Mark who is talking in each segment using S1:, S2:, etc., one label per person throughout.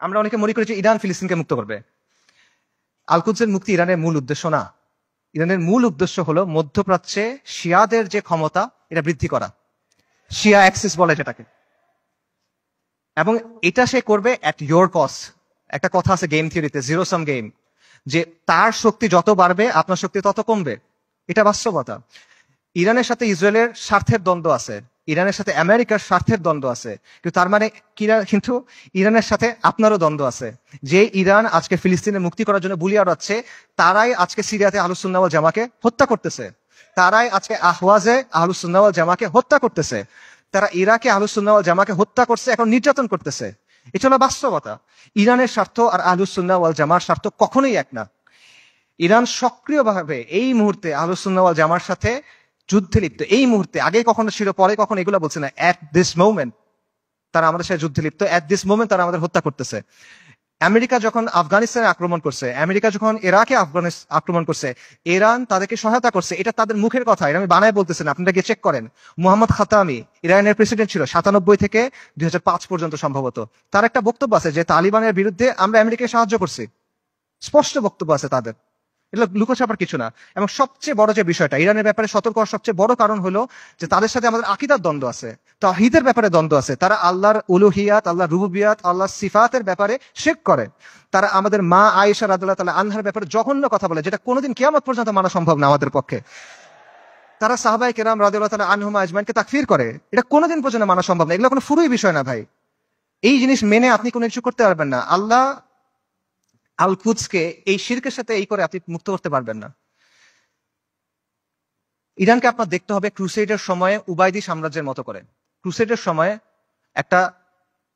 S1: আমরা অনেকে মনে করি যে ইরান ফিলিস্তিনকে মুক্ত করবে। আল কুদসের মুক্তি ইরানের মূল উদ্দেশ্য না। ইরানের মূল উদ্দেশ্য হলো মধ্যপ্রাচ্যে শিয়াদের যে ক্ষমতা এটা বৃদ্ধি করা, শিয়া অ্যাক্সিস বলে যেটাকে, এবং এটা সে করবে অ্যাট ইয়োর কস্ট। একটা কথা আছে গেম থিওরিতে, জিরো সাম গেম, যে তার শক্তি যত বাড়বে আপনার শক্তি তত কমবে। এটা বাস্তবতা। ইরানের সাথে ইসরায়েলের স্বার্থের দ্বন্দ্ব আছে, ইরানের সাথে আমেরিকার স্বার্থের দ্বন্দ্ব আছে, কিন্তু তার মানে কিন্তু ইরানের সাথে আপনারও দ্বন্দ্ব আছে। যে ইরান আজকে ফিলিস্তিনের মুক্তি করার জন্য বুলি আওড়াচ্ছে, তারাই আজকে সিরিয়াতে আহলুস সুন্নাহ ওয়াল জামাকে হত্যা করতেছে, তারাই আজকে আহওয়াজে আহলুস সুন্নাহ ওয়াল জামাকে হত্যা করতেছে, তারা ইরাকে আহলুস সুন্নাহ ওয়াল জামাকে হত্যা করছে, এখন নির্যাতন করতেছে। এটা হলো বাস্তবতা। ইরানের স্বার্থ আর আহলুস সুন্নাহ ওয়াল জামার স্বার্থ কখনোই এক না। ইরান সক্রিয়ভাবে এই মুহূর্তে আহলুস সুন্নাহ ওয়াল জামার সাথে যুদ্ধে লিপ্ত। এই মুহূর্তে, আগে কখনো ছিল, পরে কখনো এগুলো বলছে না, এট দিস মোমেন্ট তারা আমাদের সাথে যুদ্ধে লিপ্ত, এট দিস মোমেন্ট তারা আমাদের হত্যা করতেছে। আমেরিকা যখন আফগানিস্তানে আক্রমণ করছে, আমেরিকা যখন ইরাকে আক্রমণ করছে, ইরান তাদেরকে সহায়তা করছে। এটা তাদের মুখের কথা, এটা আমি বানায় বলতেছি না, আপনারা গিয়ে চেক করেন। মোহাম্মদ খাতামি ইরানের প্রেসিডেন্ট ছিল 97 থেকে 2005 পর্যন্ত সম্ভবত। তার একটা বক্তব্য আছে যে তালিবানের বিরুদ্ধে আমরা আমেরিকাকে সাহায্য করছি, স্পষ্ট বক্তব্য আছে তাদের, এগুলো লুকোছাপার কিছু না। এবং সবচেয়ে বড় যে বিষয়টা, ইরানের ব্যাপারে সতর্ক হওয়ার সবচেয়ে বড় কারণ হলো যে তাদের সাথে আমাদের আকীদার দ্বন্দ্ব আছে, তাওহীদের ব্যাপারে দ্বন্দ্ব আছে। তারা আল্লাহর উলুহিয়াত, আল্লাহর রুবুবিয়াত, আল্লাহর সিফাতের ব্যাপারে শিরক করে। তারা আমাদের মা আয়েশা রাদিয়াল্লাহু তাআলা আনহার ব্যাপারে জঘন্য কথা বলে, যেটা কোনোদিন কিয়ামত পর্যন্ত মানা সম্ভব না আমাদের পক্ষে। তারা সাহাবায়ে কেরাম রাদিয়াল্লাহু তাআলা আনহুম আজমাইনকে তাকফির করে, এটা কোনোদিন পর্যন্ত মানা সম্ভব না। এগুলো কোনো ফুরুই বিষয় না ভাই। এই জিনিস মেনে আপনি কোনো কিছু করতে পারবেন না। আল্লাহ আল কুদসকে এই শিরকের সাথে এই করে আপনি মুক্ত করতে পারবেন না। ইরানকে আপনার দেখতে হবে ক্রুসেডের সময়ে উবাইদি সাম্রাজ্যের মতো করে। ক্রুসেডের সময়ে একটা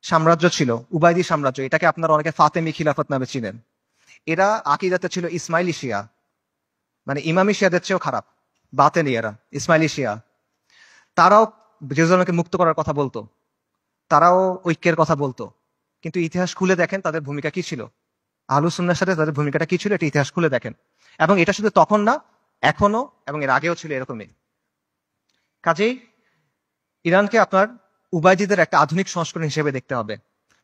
S1: সাম্রাজ্য ছিল, উবাইদি সাম্রাজ্য। এটাকে আপনারা অনেকে ফাতেমি খিলাফত নামে চিনেন। এরা আকীদাতে ছিল ইসমাইলি শিয়া, মানে ইমামি শিয়াদের চেয়েও খারাপ, বাতেনি এরা, ইসমাইলি শিয়া। তারাও জেরুজালেমকে মুক্ত করার কথা বলতো, তারাও ঐক্যের কথা বলতো, কিন্তু ইতিহাস খুলে দেখেন তাদের ভূমিকা কি ছিল, আহলুস সুন্নাহর সাথে তাদের ভূমিকাটা কি ছিল, এটা ইতিহাস খুলে দেখেন। এবং এটা শুধু তখন না, এখনো এবং এর আগেও ছিল এরকমই। কাজেই ইরানকে আপনার উবাইদিদের একটা আধুনিক সংস্করণ হিসেবে দেখতে হবে।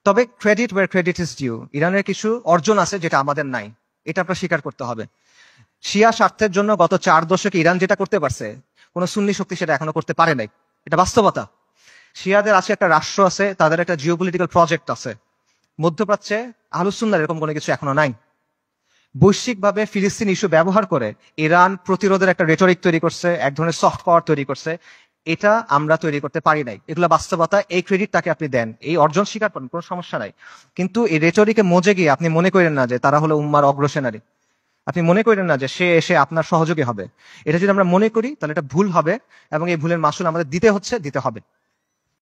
S1: তবে credit where credit is due, ইরানের কিছু অর্জন আছে যেটা আমাদের নাই, এটা আপনার স্বীকার করতে হবে। শিয়া স্বার্থের জন্য গত 4 দশকে ইরান যেটা করতে পারছে, কোন সুন্নি শক্তি সেটা এখনো করতে পারে নাই, এটা বাস্তবতা। শিয়াদের আছে একটা রাষ্ট্র আছে, তাদের একটা জিওপলিটিক্যাল প্রজেক্ট আছে। মধ্যপ্রাচ্যে আহলুস সুন্নাহর এরকম কোনো কিছু এখনো নাই। বৈশ্বিকভাবে ফিলিস্তিন ইস্যু ব্যবহার করে ইরান প্রতিরোধের একটা রেটরিক তৈরি করছে, এক ধরনের সফট পাওয়ার তৈরি করছে। এটা আমরা তৈরি করতে পারি নাই, এগুলো বাস্তবতা। এই ক্রেডিট তাকে আপনি দেন, এই অর্জন স্বীকার করেন, কোনো সমস্যা নাই। কিন্তু এই রেটরিকে মজে গিয়ে আপনি মনে করেন না যে তারা হলো উম্মার অগ্রসেনারী, আপনি মনে করেন না যে সে এসে আপনার সহযোগী হবে। এটা যদি আমরা মনে করি তাহলে এটা ভুল হবে, এবং এই ভুলের মাসুল আমাদের দিতে হবে।